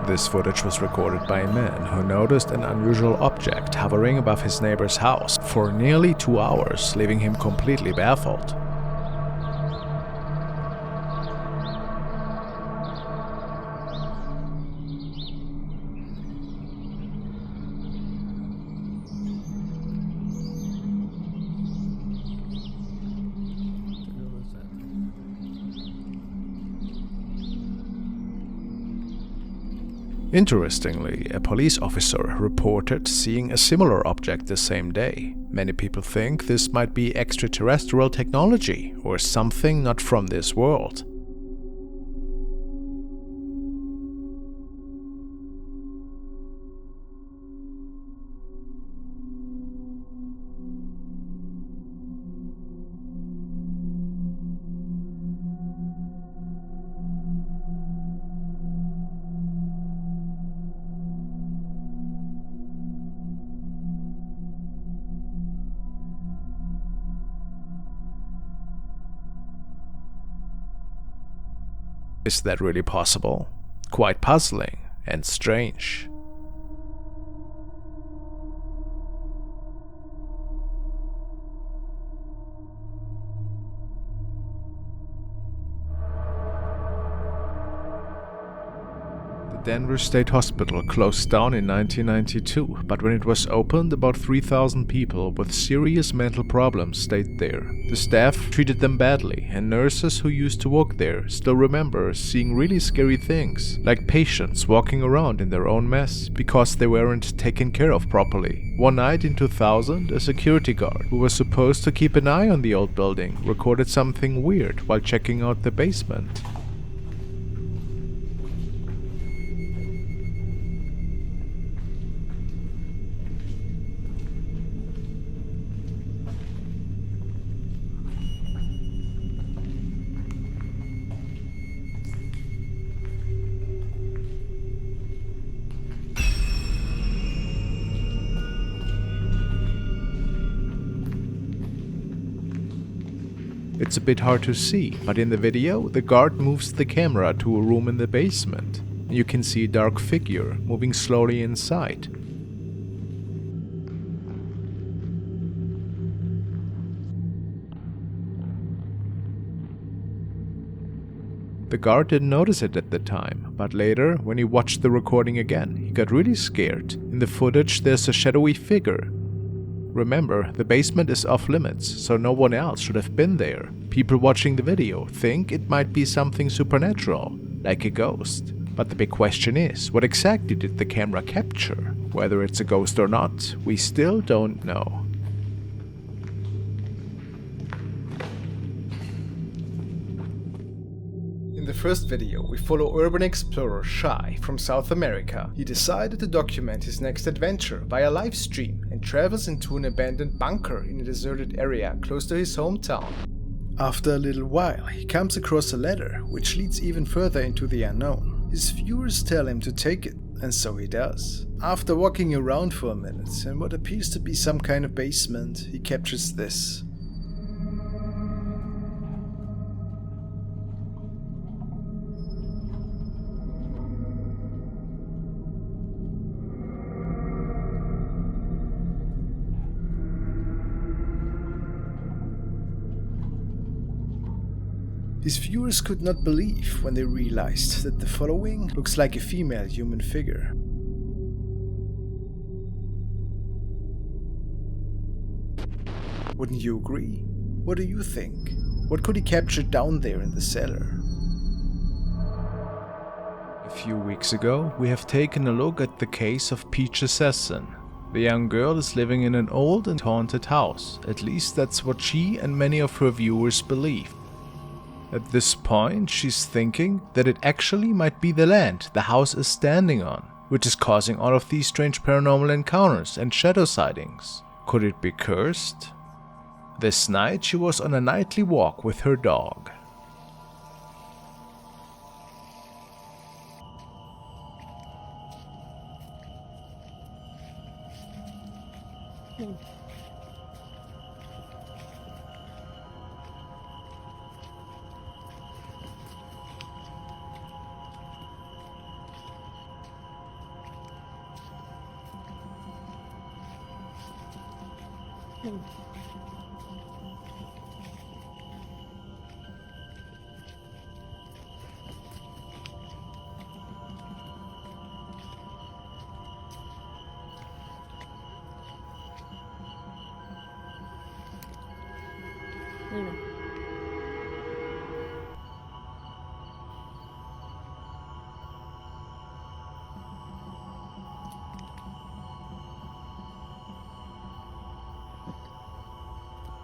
This footage was recorded by a man who noticed an unusual object hovering above his neighbor's house for nearly 2 hours, leaving him completely baffled. Interestingly, a police officer reported seeing a similar object the same day. Many people think this might be extraterrestrial technology or something not from this world. Is that really possible? Quite puzzling and strange. The Denver State Hospital closed down in 1992, but when it was opened, about 3,000 people with serious mental problems stayed there. The staff treated them badly, and nurses who used to work there still remember seeing really scary things, like patients walking around in their own mess because they weren't taken care of properly. One night in 2000, a security guard who was supposed to keep an eye on the old building recorded something weird while checking out the basement. It's a bit hard to see, but in the video, the guard moves the camera to a room in the basement. You can see a dark figure moving slowly inside. The guard didn't notice it at the time, but later, when he watched the recording again, he got really scared. In the footage, there's a shadowy figure. Remember, the basement is off limits, so no one else should have been there. People watching the video think it might be something supernatural, like a ghost. But the big question is, what exactly did the camera capture? Whether it's a ghost or not, we still don't know. In the first video, we follow urban explorer Shy from South America. He decided to document his next adventure via live stream and travels into an abandoned bunker in a deserted area close to his hometown. After a little while, he comes across a ladder which leads even further into the unknown. His viewers tell him to take it, and so he does. After walking around for a minute in what appears to be some kind of basement, he captures this. His viewers could not believe when they realized that the following looks like a female human figure. Wouldn't you agree? What do you think? What could he capture down there in the cellar? A few weeks ago, we have taken a look at the case of Peach Assassin. The young girl is living in an old and haunted house. At least that's what she and many of her viewers believe. At this point, she's thinking that it actually might be the land the house is standing on, which is causing all of these strange paranormal encounters and shadow sightings. Could it be cursed? This night, she was on a nightly walk with her dog. Luna.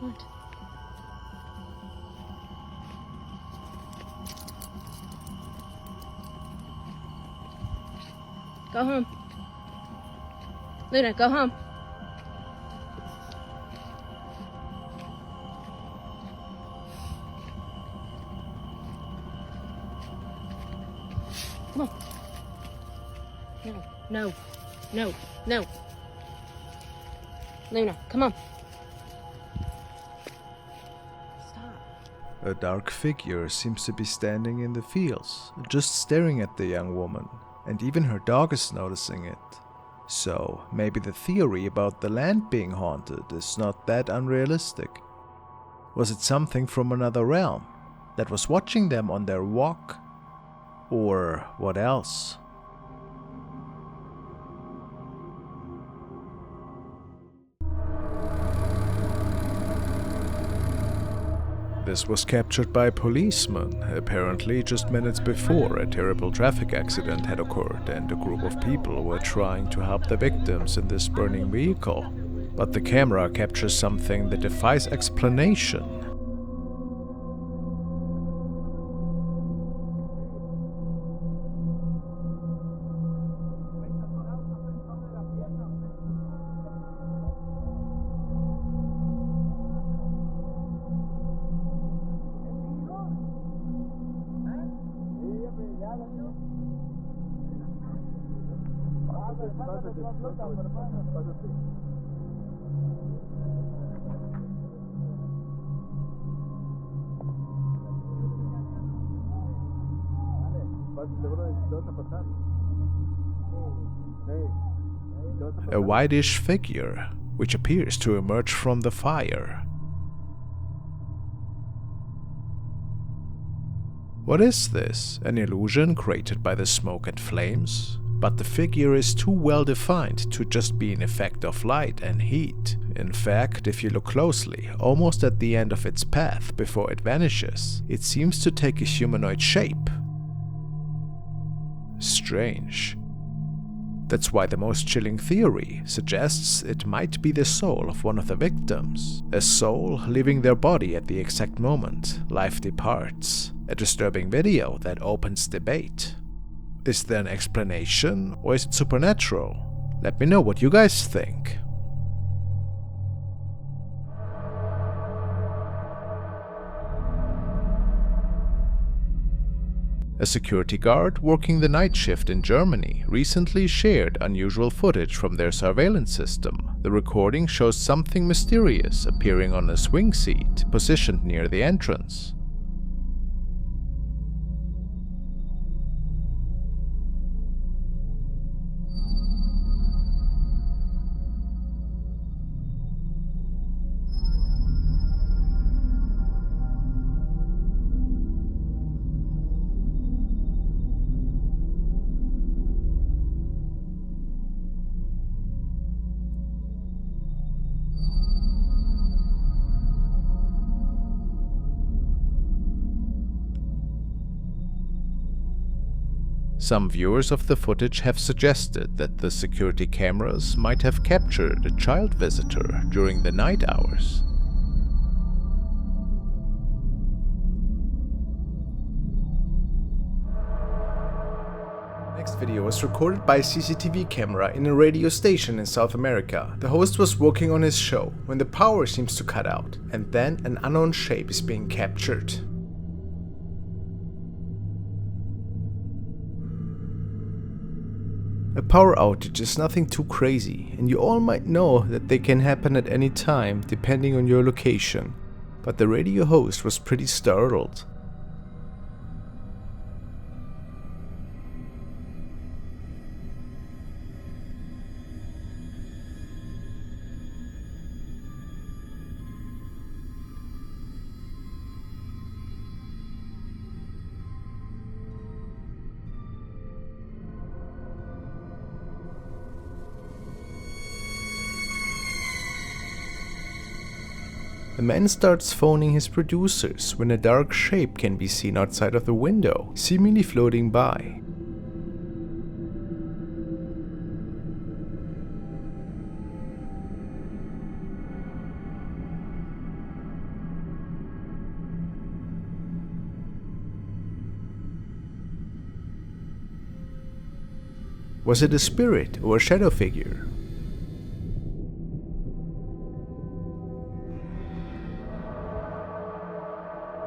What? Go home. Luna, go home. Come on. No. Luna, come on. Stop. A dark figure seems to be standing in the fields, just staring at the young woman, and even her dog is noticing it. So, maybe the theory about the land being haunted is not that unrealistic. Was it something from another realm that was watching them on their walk? Or what else? This was captured by policemen, apparently just minutes before a terrible traffic accident had occurred and a group of people were trying to help the victims in this burning vehicle. But the camera captures something that defies explanation. A whitish figure, which appears to emerge from the fire. What is this? An illusion created by the smoke and flames? But the figure is too well defined to just be an effect of light and heat. In fact, if you look closely, almost at the end of its path before it vanishes, it seems to take a humanoid shape. Strange. That's why the most chilling theory suggests it might be the soul of one of the victims. A soul leaving their body at the exact moment life departs. A disturbing video that opens debate. Is there an explanation, or is it supernatural? Let me know what you guys think. A security guard working the night shift in Germany recently shared unusual footage from their surveillance system. The recording shows something mysterious appearing on a swing seat positioned near the entrance. Some viewers of the footage have suggested that the security cameras might have captured a child visitor during the night hours. Next video was recorded by a CCTV camera in a radio station in South America. The host was working on his show when the power seems to cut out, and then an unknown shape is being captured. A power outage is nothing too crazy, and you all might know that they can happen at any time depending on your location, but the radio host was pretty startled. The man starts phoning his producers when a dark shape can be seen outside of the window, seemingly floating by. Was it a spirit or a shadow figure?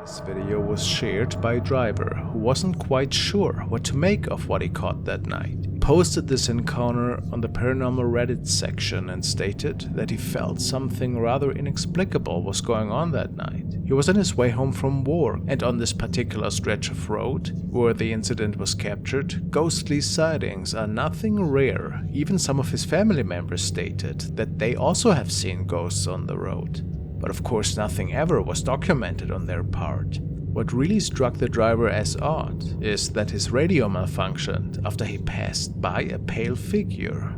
This video was shared by a driver who wasn't quite sure what to make of what he caught that night. He posted this encounter on the paranormal Reddit section and stated that he felt something rather inexplicable was going on that night. He was on his way home from work, and on this particular stretch of road where the incident was captured, ghostly sightings are nothing rare. Even some of his family members stated that they also have seen ghosts on the road. But of course nothing ever was documented on their part. What really struck the driver as odd is that his radio malfunctioned after he passed by a pale figure.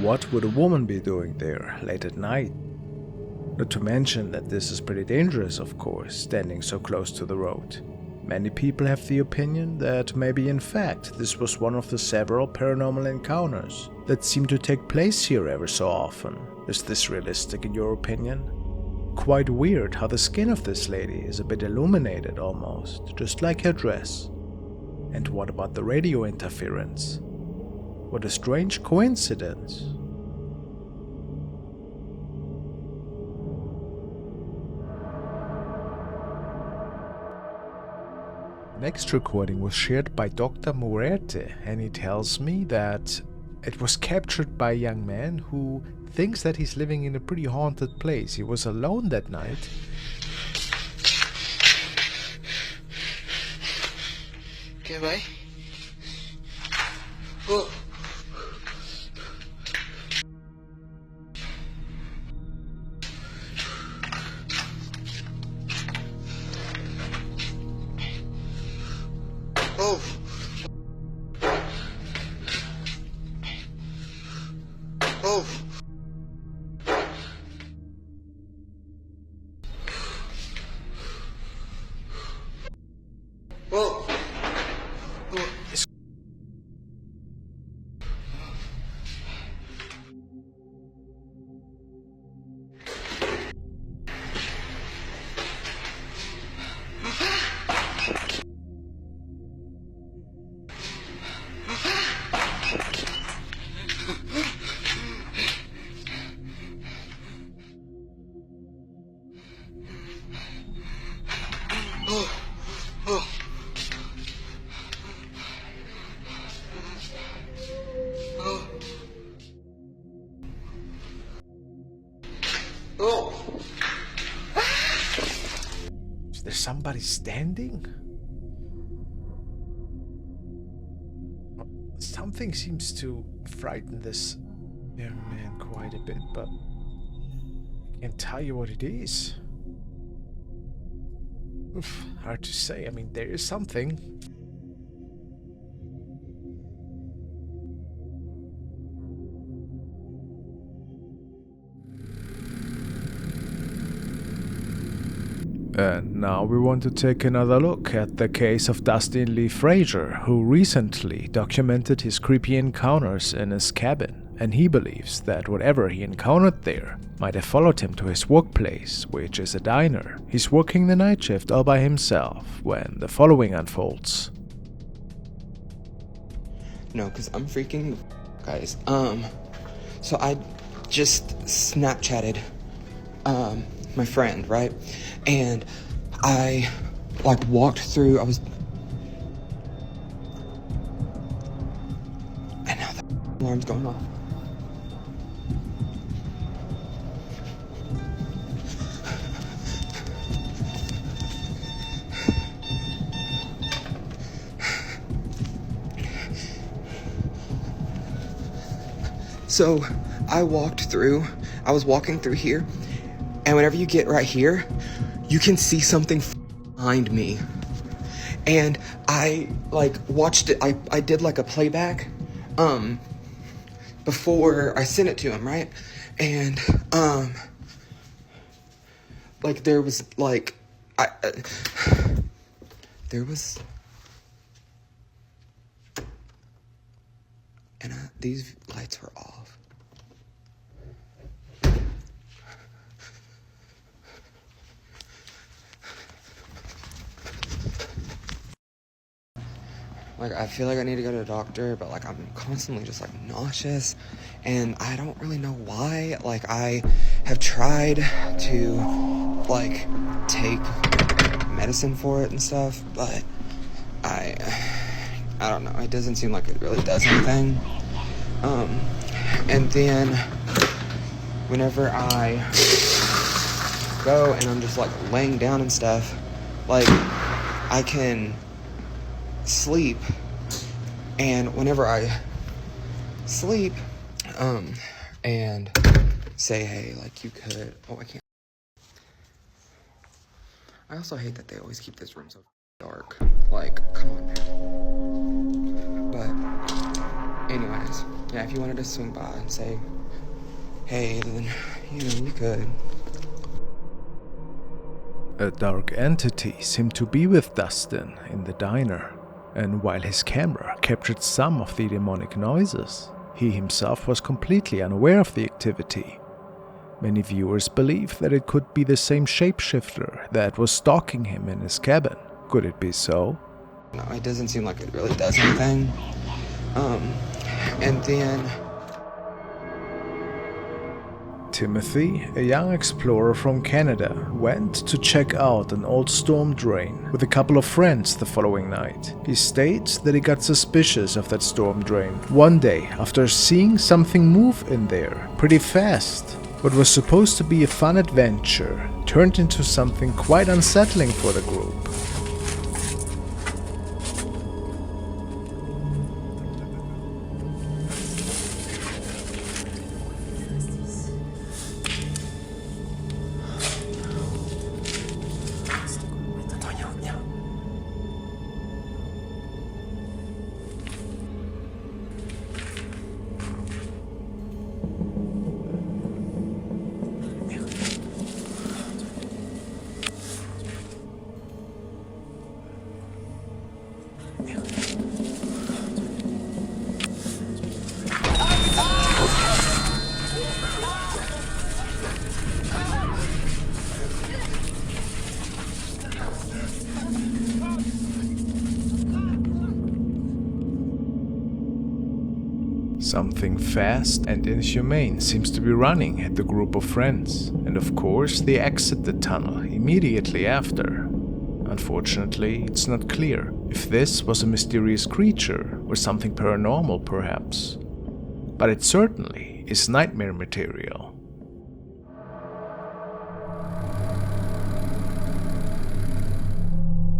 What would a woman be doing there late at night? Not to mention that this is pretty dangerous, of course, standing so close to the road. Many people have the opinion that maybe in fact this was one of the several paranormal encounters that seem to take place here ever so often. Is this realistic in your opinion? Quite weird how the skin of this lady is a bit illuminated almost, just like her dress. And what about the radio interference? What a strange coincidence. Next recording was shared by Dr. Muerte, and he tells me that it was captured by a young man who thinks that he's living in a pretty haunted place. He was alone that night. Okay, bye. Oh. Oh. Oh. Oh. Is there somebody standing? Something seems to frighten this young man quite a bit, but I can't tell you what it is. Oof, hard to say. I mean, there is something. And now we want to take another look at the case of Dustin Lee Frazier, who recently documented his creepy encounters in his cabin, and he believes that whatever he encountered there might have followed him to his workplace, which is a diner. He's working the night shift all by himself when the following unfolds. No, because I'm freaking guys. So I just Snapchatted my friend, right? And I like walked through, and now the alarm's going off. So I was walking through here, and whenever you get right here, you can see something behind me. And I like watched it, I did like a playback before I sent it to him, right? And like there was like these lights were off. Like, I feel like I need to go to the doctor, but like I'm constantly just like nauseous, and I don't really know why. Like, I have tried to like take medicine for it and stuff, but I don't know. It doesn't seem like it really does anything. And then whenever I go and I'm just like laying down and stuff, like I can sleep, and whenever I sleep, and say, hey, like you could, I can't. I also hate that they always keep this room so dark. Like, come on, man. But anyways, yeah, if you wanted to swing by and say, hey, then, you could. A dark entity seemed to be with Dustin in the diner, and while his camera captured some of the demonic noises, he himself was completely unaware of the activity. Many viewers believe that it could be the same shapeshifter that was stalking him in his cabin. Could it be so? No, it doesn't seem like it really does anything. And then Timothy, a young explorer from Canada, went to check out an old storm drain with a couple of friends the following night. He states that he got suspicious of that storm drain one day after seeing something move in there pretty fast. What was supposed to be a fun adventure turned into something quite unsettling for the group. Something fast and inhumane seems to be running at the group of friends, and of course they exit the tunnel immediately after. Unfortunately, it's not clear if this was a mysterious creature or something paranormal perhaps, but it certainly is nightmare material.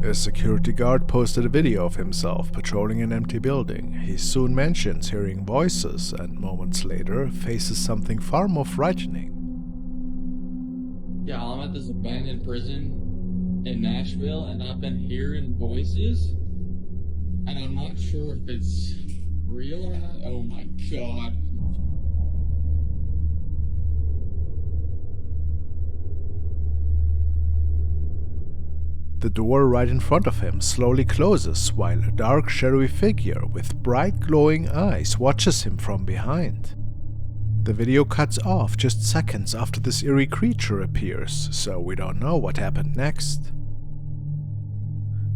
A security guard posted a video of himself patrolling an empty building. He soon mentions hearing voices and moments later faces something far more frightening. Yeah, I'm at this abandoned prison in Nashville and I've been hearing voices and I'm not sure if it's real or not. Oh my god. The door right in front of him slowly closes while a dark shadowy figure with bright glowing eyes watches him from behind. The video cuts off just seconds after this eerie creature appears, so we don't know what happened next.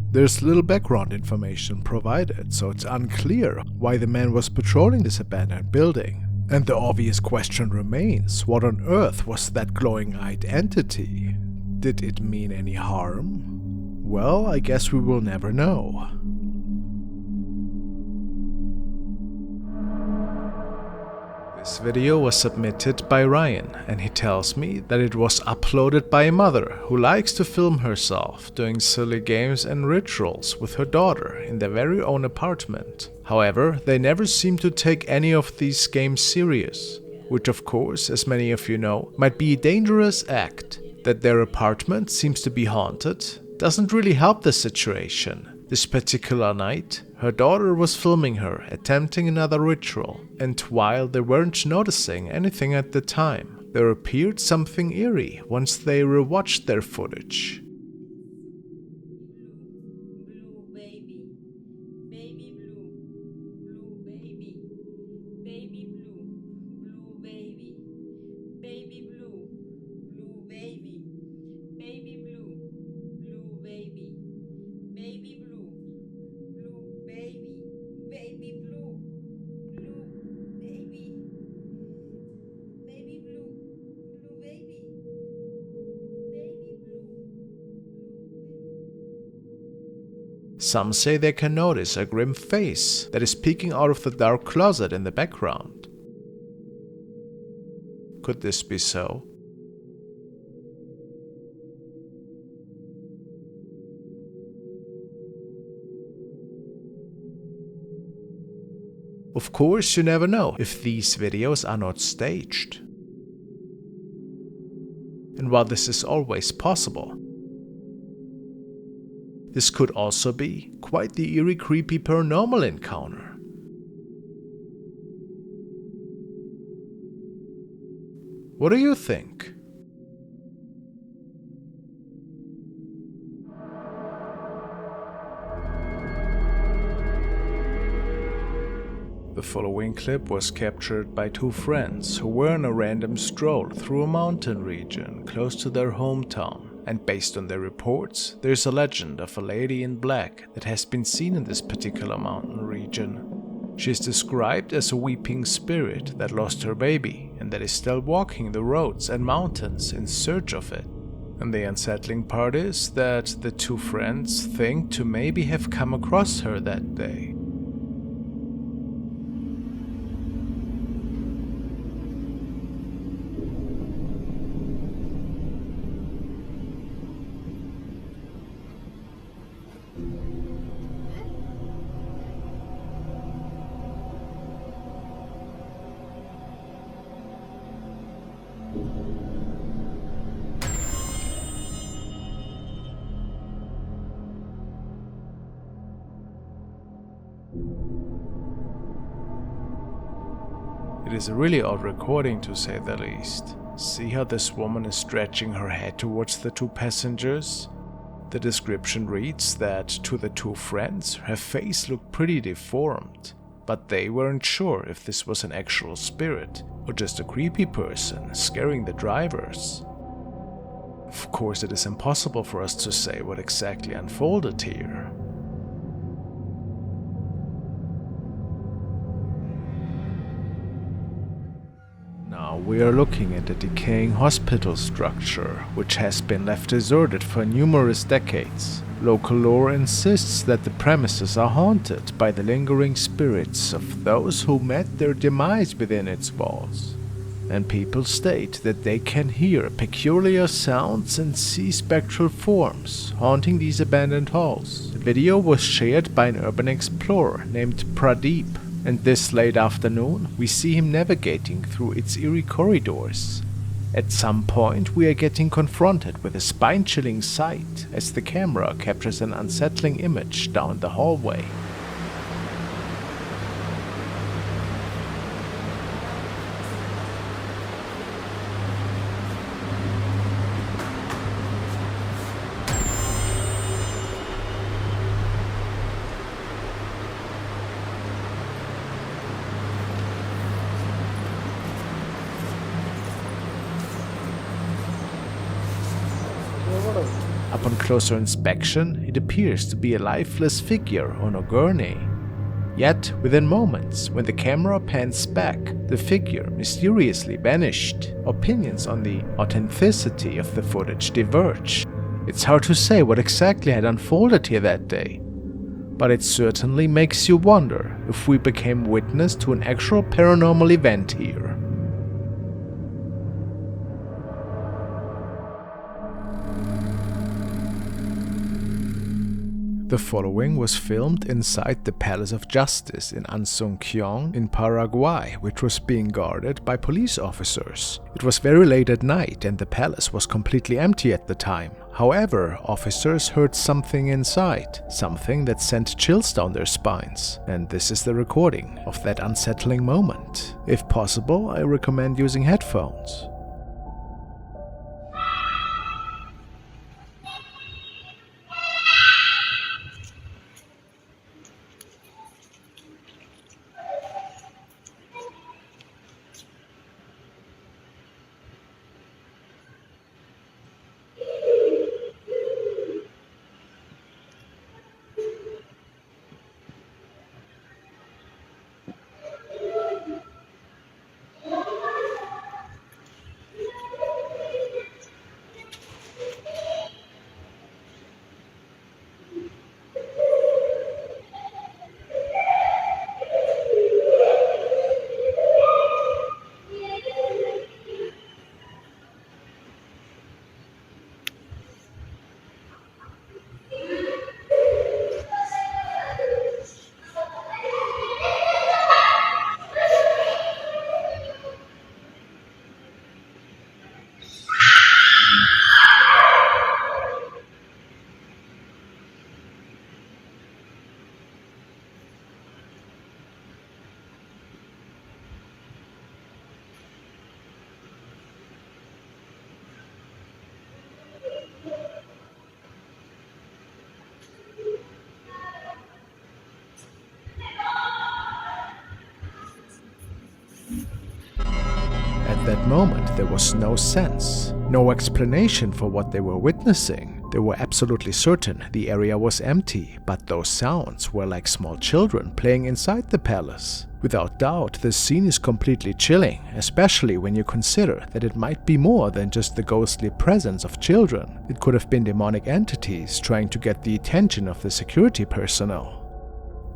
There's little background information provided, so it's unclear why the man was patrolling this abandoned building. And the obvious question remains, what on earth was that glowing-eyed entity? Did it mean any harm? Well, I guess we will never know. This video was submitted by Ryan, and he tells me that it was uploaded by a mother who likes to film herself doing silly games and rituals with her daughter in their very own apartment. However, they never seem to take any of these games serious, which of course, as many of you know, might be a dangerous act. That their apartment seems to be haunted doesn't really help the situation. This particular night, her daughter was filming her attempting another ritual, and while they weren't noticing anything at the time, there appeared something eerie once they rewatched their footage. Blue baby, baby blue, blue baby, baby blue, blue baby, baby blue, blue baby, baby blue, blue baby, baby blue, blue baby, baby blue, blue baby, baby blue, blue baby, baby blue. Some say they can notice a grim face that is peeking out of the dark closet in the background. Could this be so? Of course, you never know if these videos are not staged. And while this is always possible, this could also be quite the eerie, creepy paranormal encounter. What do you think? The following clip was captured by two friends who were on a random stroll through a mountain region close to their hometown, and based on their reports, there's a legend of a lady in black that has been seen in this particular mountain region. She is described as a weeping spirit that lost her baby and that is still walking the roads and mountains in search of it. And the unsettling part is that the two friends think to maybe have come across her that day. It is a really odd recording, to say the least. See how this woman is stretching her head towards the two passengers? The description reads that to the two friends her face looked pretty deformed, but they weren't sure if this was an actual spirit or just a creepy person scaring the drivers. Of course, it is impossible for us to say what exactly unfolded here. Now we are looking at a decaying hospital structure, which has been left deserted for numerous decades. Local lore insists that the premises are haunted by the lingering spirits of those who met their demise within its walls. And people state that they can hear peculiar sounds and see spectral forms haunting these abandoned halls. The video was shared by an urban explorer named Pradeep, and this late afternoon we see him navigating through its eerie corridors. At some point we are getting confronted with a spine-chilling sight as the camera captures an unsettling image down the hallway. Upon closer inspection, it appears to be a lifeless figure on a gurney. Yet, within moments, when the camera pans back, the figure mysteriously vanished. Opinions on the authenticity of the footage diverge. It's hard to say what exactly had unfolded here that day. but it certainly makes you wonder if we became witness to an actual paranormal event here. The following was filmed inside the Palace of Justice in Asunción in Paraguay, which was being guarded by police officers. It was very late at night and the palace was completely empty at the time. However, officers heard something inside, something that sent chills down their spines, and this is the recording of that unsettling moment. If possible, I recommend using headphones. At that moment, there was no sense, no explanation for what they were witnessing. They were absolutely certain the area was empty, but those sounds were like small children playing inside the palace. Without doubt, this scene is completely chilling, especially when you consider that it might be more than just the ghostly presence of children. It could have been demonic entities trying to get the attention of the security personnel.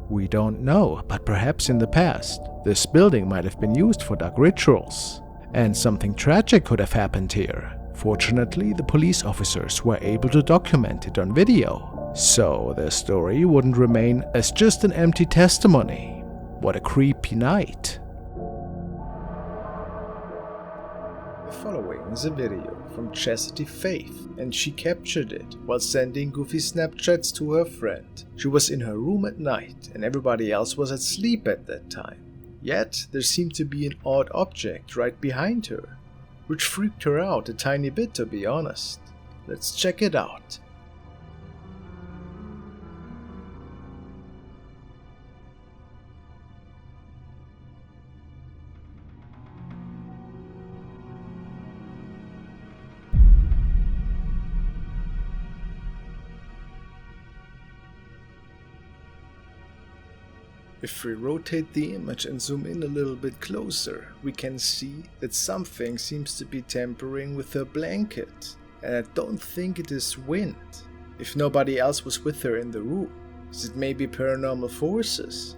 We don't know, but perhaps in the past, this building might have been used for dark rituals. And something tragic could have happened here. Fortunately, the police officers were able to document it on video, so their story wouldn't remain as just an empty testimony. What a creepy night. The following is a video from Chastity Faith, and she captured it while sending goofy Snapchats to her friend. She was in her room at night and everybody else was asleep at that time. Yet there seemed to be an odd object right behind her, which freaked her out a tiny bit, to be honest. Let's check it out. If we rotate the image and zoom in a little bit closer, we can see that something seems to be tampering with her blanket. And I don't think it is wind. If nobody else was with her in the room, is it maybe paranormal forces?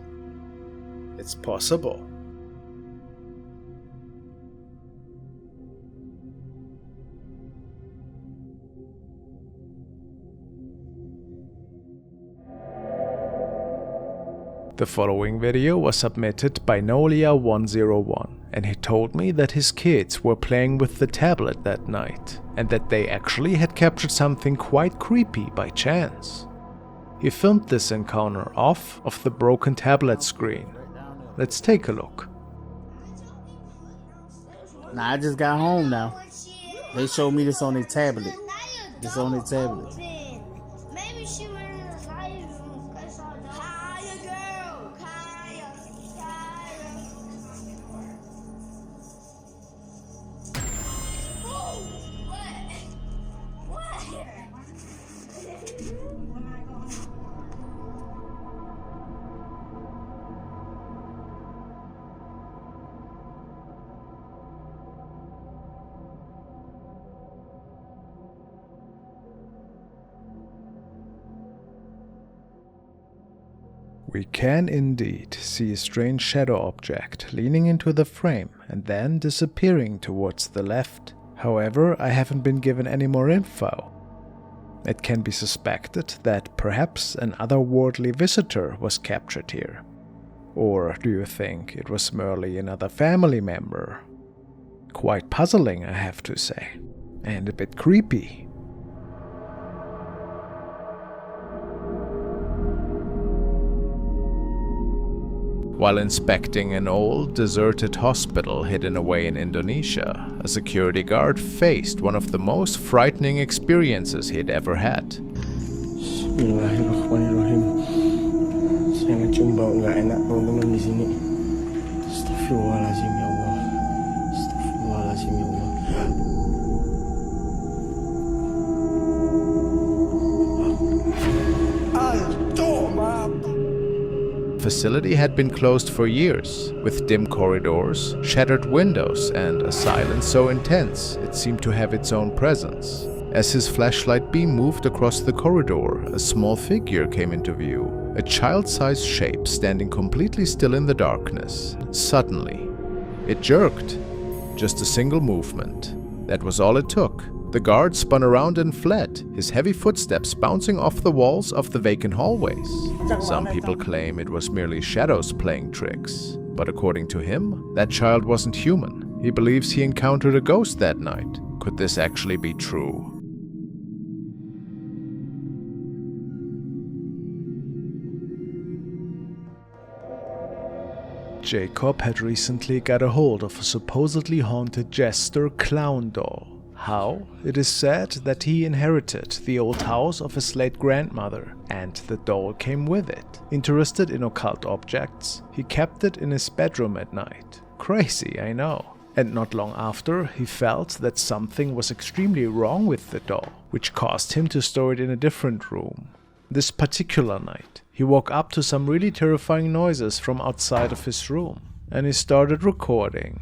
It's possible. The following video was submitted by Nolia101, and he told me that his kids were playing with the tablet that night, and that they actually had captured something quite creepy by chance. He filmed this encounter off of the broken tablet screen. Let's take a look. Nah, I just got home now. They showed me this on their tablet. This on their tablet. Maybe she went in the Kaya room. I saw the Kaya girl. Kaya. Oh, what? We can indeed see a strange shadow object leaning into the frame and then disappearing towards the left. However, I haven't been given any more info. It can be suspected that perhaps an otherworldly visitor was captured here. Or do you think it was merely another family member? Quite puzzling, I have to say, and a bit creepy. While inspecting an old, deserted hospital hidden away in Indonesia, a security guard faced one of the most frightening experiences he'd ever had. Bismillahirrahmanirrahim. Saya ngecium bau nggak enak teman-teman di sini. Astagfirullahaladzim ya Allah. Astagfirullahaladzim ya Allah. The facility had been closed for years, with dim corridors, shattered windows, and a silence so intense it seemed to have its own presence. As his flashlight beam moved across the corridor, a small figure came into view, a child-sized shape standing completely still in the darkness. Suddenly, it jerked. Just a single movement. That was all it took. The guard spun around and fled, his heavy footsteps bouncing off the walls of the vacant hallways. Some people claim it was merely shadows playing tricks, but according to him, that child wasn't human. He believes he encountered a ghost that night. Could this actually be true? Jacob had recently got a hold of a supposedly haunted jester clown doll. How? It is said that he inherited the old house of his late grandmother, and the doll came with it. Interested in occult objects, he kept it in his bedroom at night. Crazy, I know. And not long after, he felt that something was extremely wrong with the doll, which caused him to store it in a different room. This particular night, he woke up to some really terrifying noises from outside of his room, and he started recording.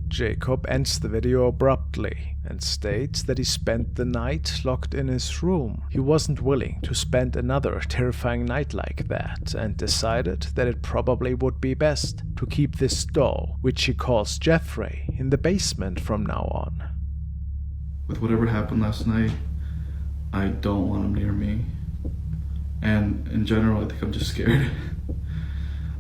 Jacob ends the video abruptly and states that he spent the night locked in his room. He wasn't willing to spend another terrifying night like that and decided that it probably would be best to keep this doll, which he calls Jeffrey, in the basement from now on. With whatever happened last night, I don't want him near me. And in general, I think I'm just scared.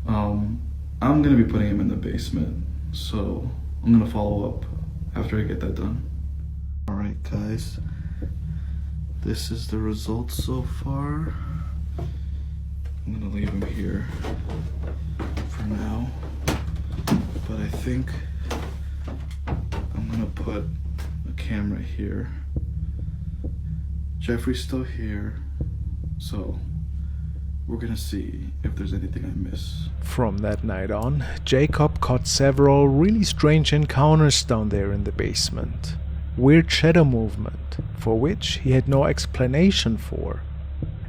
I'm gonna be putting him in the basement, so I'm gonna follow up after I get that done. Alright guys, this is the results so far. I'm gonna leave him here for now, but I think I'm gonna put a camera here. Jeffrey's still here, so we're gonna see if there's anything I miss. From that night on, Jacob caught several really strange encounters down there in the basement. Weird shadow movement, for which he had no explanation for.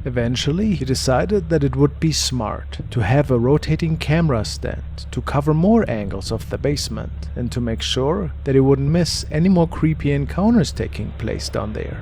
Eventually, he decided that it would be smart to have a rotating camera stand to cover more angles of the basement and to make sure that he wouldn't miss any more creepy encounters taking place down there.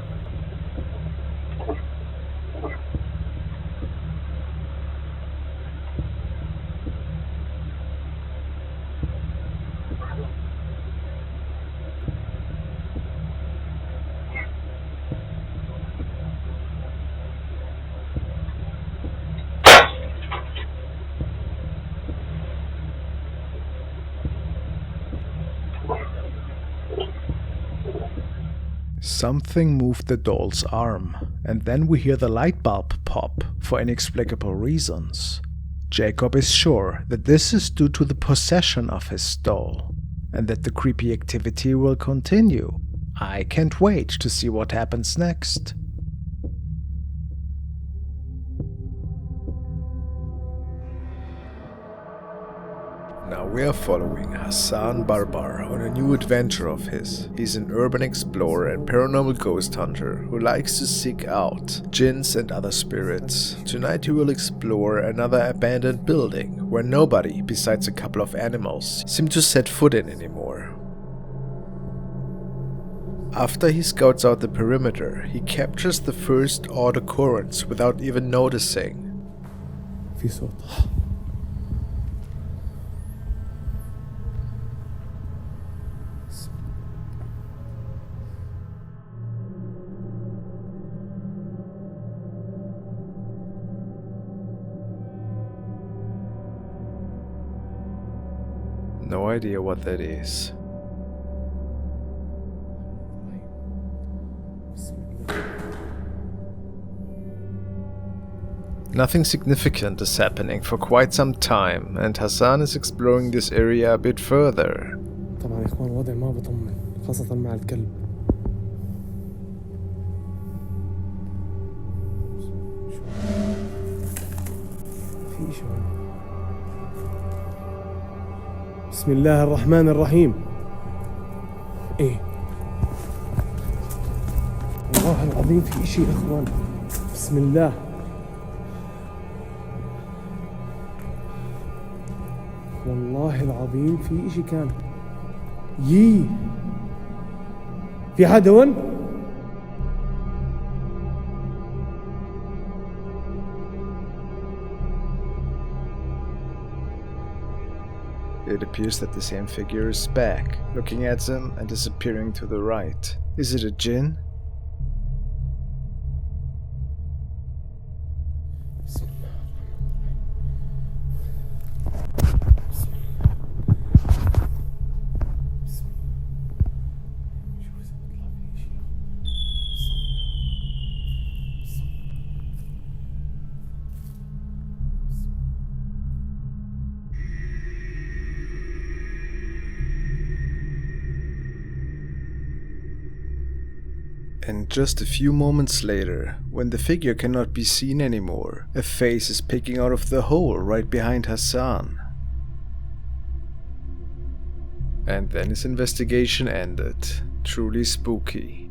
Something moved the doll's arm, and then we hear the light bulb pop for inexplicable reasons. Jacob is sure that this is due to the possession of his doll, and that the creepy activity will continue. I can't wait to see what happens next. Now we are following Hassan Barbar on a new adventure of his. He's an urban explorer and paranormal ghost hunter who likes to seek out jinns and other spirits. Tonight he will explore another abandoned building where nobody besides a couple of animals seem to set foot in anymore. After he scouts out the perimeter, he captures the first odd occurrence without even noticing. في صوت. No idea what that is. Nothing significant is happening for quite some time, and Hassan is exploring this area a bit further. طبعا يا اخوان الوضع ما بطمن خاصة مع الكلب. في شو بسم الله الرحمن الرحيم. ايه والله العظيم في اشي يا اخوان. بسم الله. والله العظيم في اشي كان في حدا هون؟ It appears that the same figure is back, looking at them and disappearing to the right. Is it a jinn? And just a few moments later, when the figure cannot be seen anymore, a face is peeking out of the hole right behind Hassan. And then his investigation ended. Truly spooky.